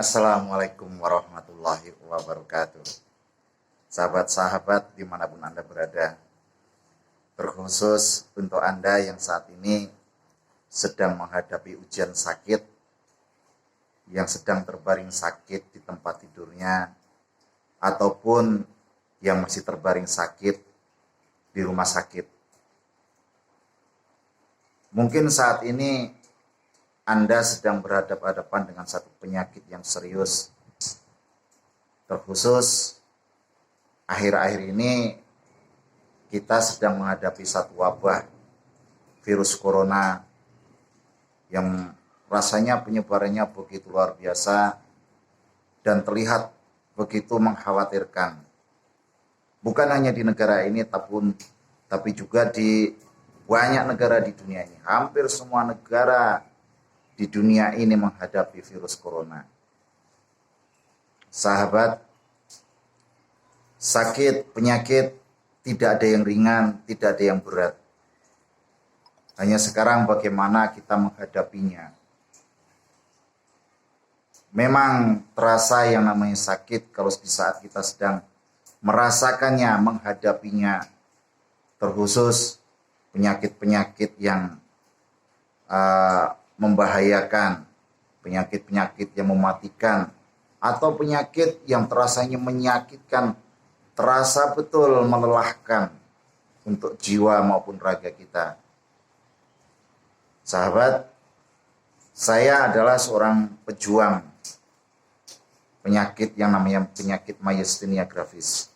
Assalamualaikum warahmatullahi wabarakatuh. Sahabat-sahabat dimanapun Anda berada, terkhusus untuk Anda yang saat ini sedang menghadapi ujian sakit, yang sedang terbaring sakit di tempat tidurnya, ataupun yang masih terbaring sakit di rumah sakit. Mungkin saat ini Anda sedang berhadapan-hadapan dengan satu penyakit yang serius. Terkhusus akhir-akhir ini kita sedang menghadapi satu wabah virus corona yang rasanya penyebarannya begitu luar biasa dan terlihat begitu mengkhawatirkan. Bukan hanya di negara ini tapi juga di banyak negara di dunia ini. Hampir semua negara di dunia ini menghadapi virus corona. Sahabat, sakit, penyakit tidak ada yang ringan, tidak ada yang berat. Hanya sekarang bagaimana kita menghadapinya. Memang terasa yang namanya sakit kalau di saat kita sedang merasakannya, menghadapinya. Terkhusus penyakit-penyakit yang membahayakan, penyakit-penyakit yang mematikan, atau penyakit yang terasanya menyakitkan, terasa betul melelahkan untuk jiwa maupun raga kita. Sahabat, saya adalah seorang pejuang penyakit yang namanya penyakit myasthenia gravis.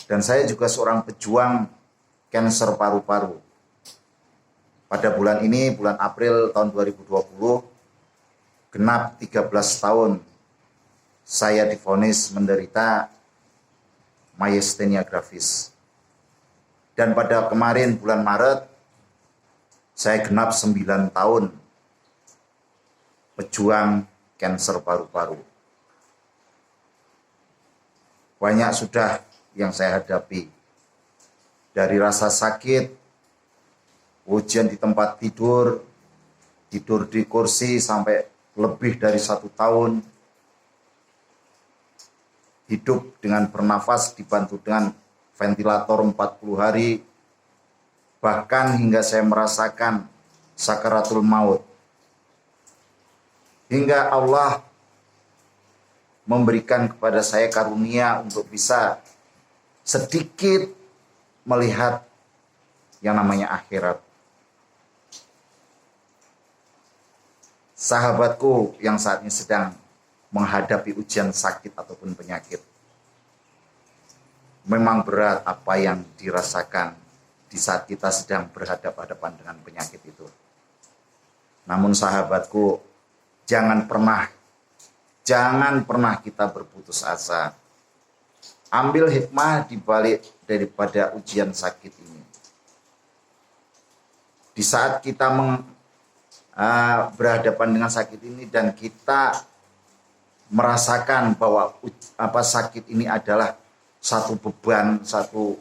Dan saya juga seorang pejuang kanker paru-paru. Pada bulan ini, bulan April tahun 2020, genap 13 tahun saya divonis menderita myasthenia gravis. Dan pada kemarin bulan Maret, saya genap 9 tahun pejuang kanker paru-paru. Banyak sudah yang saya hadapi. Dari rasa sakit, ujian di tempat tidur, tidur di kursi sampai lebih dari 1 tahun, hidup dengan bernafas dibantu dengan ventilator 40 hari, bahkan hingga saya merasakan sakaratul maut. Hingga Allah memberikan kepada saya karunia untuk bisa sedikit melihat yang namanya akhirat. Sahabatku yang saat ini sedang menghadapi ujian sakit ataupun penyakit, memang berat apa yang dirasakan di saat kita sedang berhadapan-hadapan dengan penyakit itu. Namun sahabatku, jangan pernah kita berputus asa. Ambil hikmah di balik daripada ujian sakit ini. Di saat kita berhadapan dengan sakit ini dan kita merasakan bahwa sakit ini adalah satu beban, satu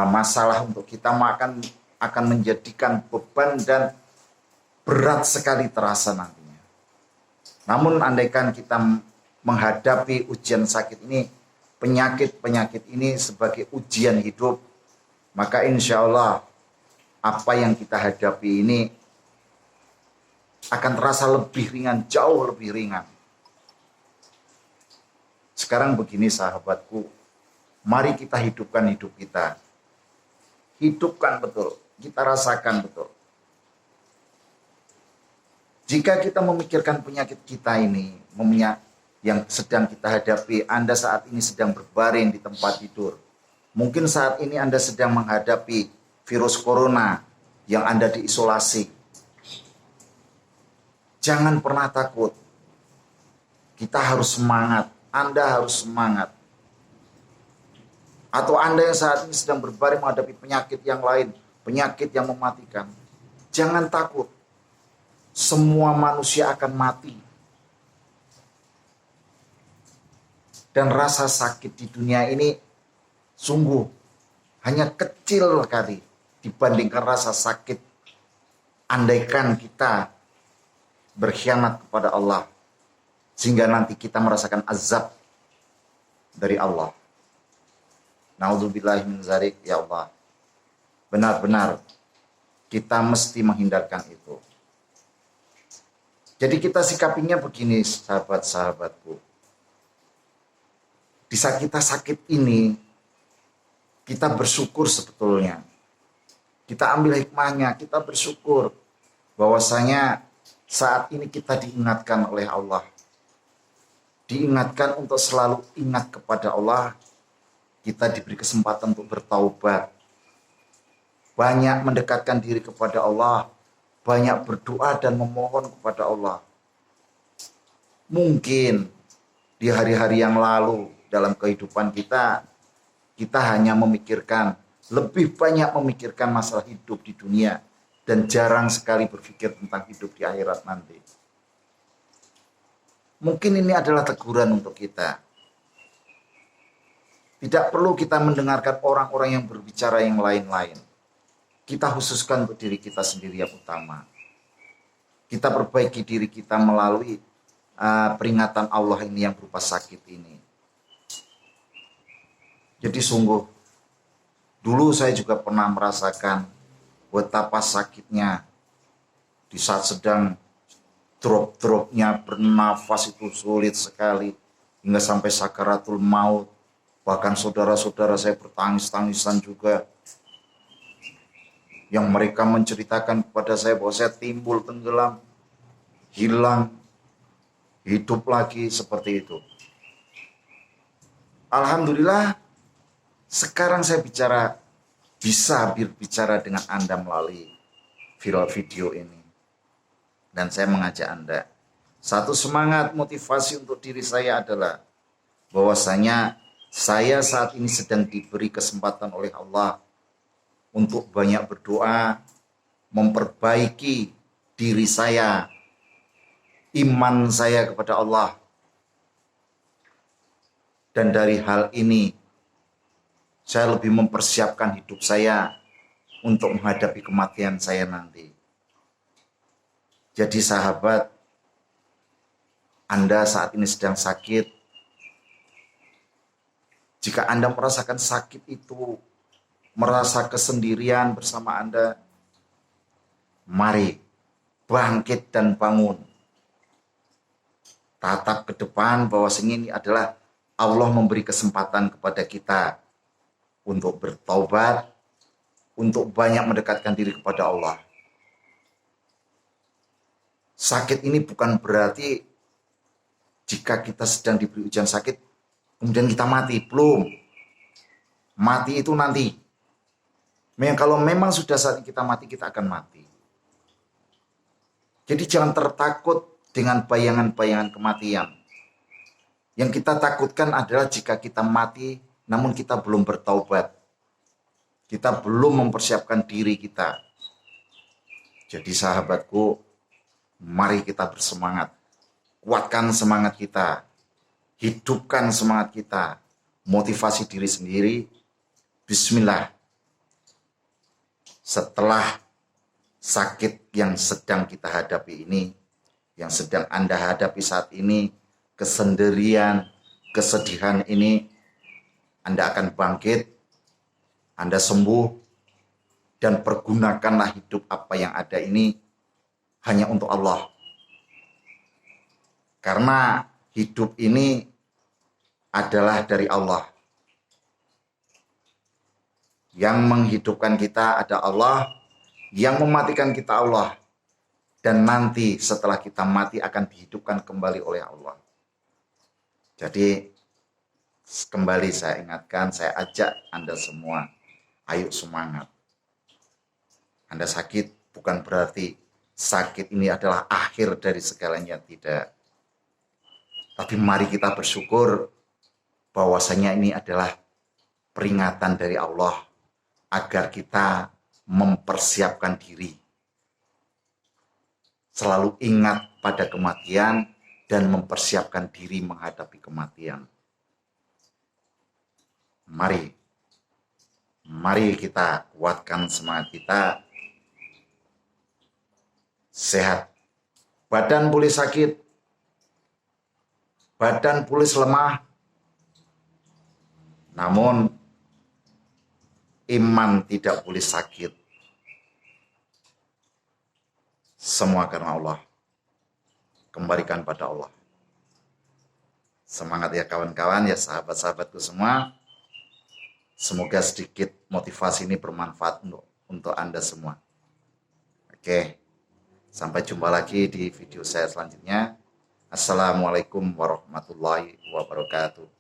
masalah untuk kita, maka akan menjadikan beban dan berat sekali terasa nantinya. Namun andaikan kita menghadapi ujian sakit ini, penyakit ini sebagai ujian hidup, maka insya Allah apa yang kita hadapi ini akan terasa lebih ringan, jauh lebih ringan. Sekarang begini sahabatku, mari kita hidupkan hidup kita. Hidupkan betul, kita rasakan betul. Jika kita memikirkan penyakit kita ini, yang sedang kita hadapi, Anda saat ini sedang berbaring di tempat tidur. Mungkin saat ini Anda sedang menghadapi virus corona yang Anda diisolasi. Jangan pernah takut. Kita harus semangat. Anda harus semangat. Atau Anda yang saat ini sedang berbaring menghadapi penyakit yang lain, penyakit yang mematikan. Jangan takut. Semua manusia akan mati. Dan rasa sakit di dunia ini sungguh hanya kecil sekali dibandingkan rasa sakit andaikan kita berkhianat kepada Allah. sehingga nanti kita merasakan azab dari Allah. Naudzubillahi min dzalik, ya Allah. Benar-benar kita mesti menghindarkan itu. Jadi kita sikapinya begini, sahabat-sahabatku. Di saat kita sakit ini, kita bersyukur sebetulnya. Kita ambil hikmahnya, kita bersyukur bahwasanya saat ini kita diingatkan oleh Allah. Diingatkan untuk selalu ingat kepada Allah. Kita diberi kesempatan untuk bertaubat. Banyak mendekatkan diri kepada Allah. Banyak berdoa dan memohon kepada Allah. Mungkin di hari-hari yang lalu dalam kehidupan kita, kita hanya memikirkan, lebih banyak memikirkan masalah hidup di dunia dan jarang sekali berpikir tentang hidup di akhirat nanti. Mungkin ini adalah teguran untuk kita. Tidak perlu kita mendengarkan orang-orang yang berbicara yang lain-lain. Kita khususkan untuk diri kita sendiri yang utama. Kita perbaiki diri kita melalui peringatan Allah ini yang berupa sakit ini. Jadi sungguh, dulu saya juga pernah merasakan betapa sakitnya di saat sedang drop-dropnya bernafas itu sulit sekali. Hingga sampai sakaratul maut. Bahkan saudara-saudara saya bertangis-tangisan juga. Yang mereka menceritakan kepada saya bahwa saya timbul tenggelam, hilang, hidup lagi seperti itu. Alhamdulillah, sekarang saya bisa berbicara dengan Anda melalui viral video ini. Dan saya mengajak Anda, satu semangat motivasi untuk diri saya adalah bahwasanya saya saat ini sedang diberi kesempatan oleh Allah untuk banyak berdoa, memperbaiki diri saya, iman saya kepada Allah. Dan dari hal ini, saya lebih mempersiapkan hidup saya untuk menghadapi kematian saya nanti. Jadi sahabat, Anda saat ini sedang sakit. Jika Anda merasakan sakit itu, merasa kesendirian bersama Anda, mari bangkit dan bangun. Tatap ke depan bahwasanya ini adalah Allah memberi kesempatan kepada kita untuk bertaubat, untuk banyak mendekatkan diri kepada Allah. Sakit ini bukan berarti jika kita sedang diberi ujian sakit, kemudian kita mati. Belum. Mati itu nanti. Kalau memang sudah saat kita mati, kita akan mati. Jadi jangan tertakut dengan bayangan-bayangan kematian. Yang kita takutkan adalah jika kita mati, namun kita belum bertaubat. Kita belum mempersiapkan diri kita. Jadi sahabatku, mari kita bersemangat. Kuatkan semangat kita. Hidupkan semangat kita. Motivasi diri sendiri. Bismillah. Setelah sakit yang sedang kita hadapi ini, yang sedang Anda hadapi saat ini, kesendirian, kesedihan ini, Anda akan bangkit, Anda sembuh, dan pergunakanlah hidup apa yang ada ini hanya untuk Allah. Karena hidup ini adalah dari Allah. Yang menghidupkan kita ada Allah, yang mematikan kita Allah. Dan nanti setelah kita mati akan dihidupkan kembali oleh Allah. Jadi kembali saya ingatkan, saya ajak Anda semua, ayo semangat. Anda sakit bukan berarti sakit ini adalah akhir dari segalanya, tidak. Tapi mari kita bersyukur bahwasanya ini adalah peringatan dari Allah agar kita mempersiapkan diri. Selalu ingat pada kematian dan mempersiapkan diri menghadapi kematian. Mari kita kuatkan semangat kita. Sehat. Badan boleh sakit, badan pulih lemah, namun iman tidak boleh sakit. Semua karena Allah. Kembalikan pada Allah. Semangat ya kawan-kawan, ya sahabat-sahabatku semua. Semoga sedikit motivasi ini bermanfaat untuk Anda semua. Oke, sampai jumpa lagi di video saya selanjutnya. Assalamualaikum warahmatullahi wabarakatuh.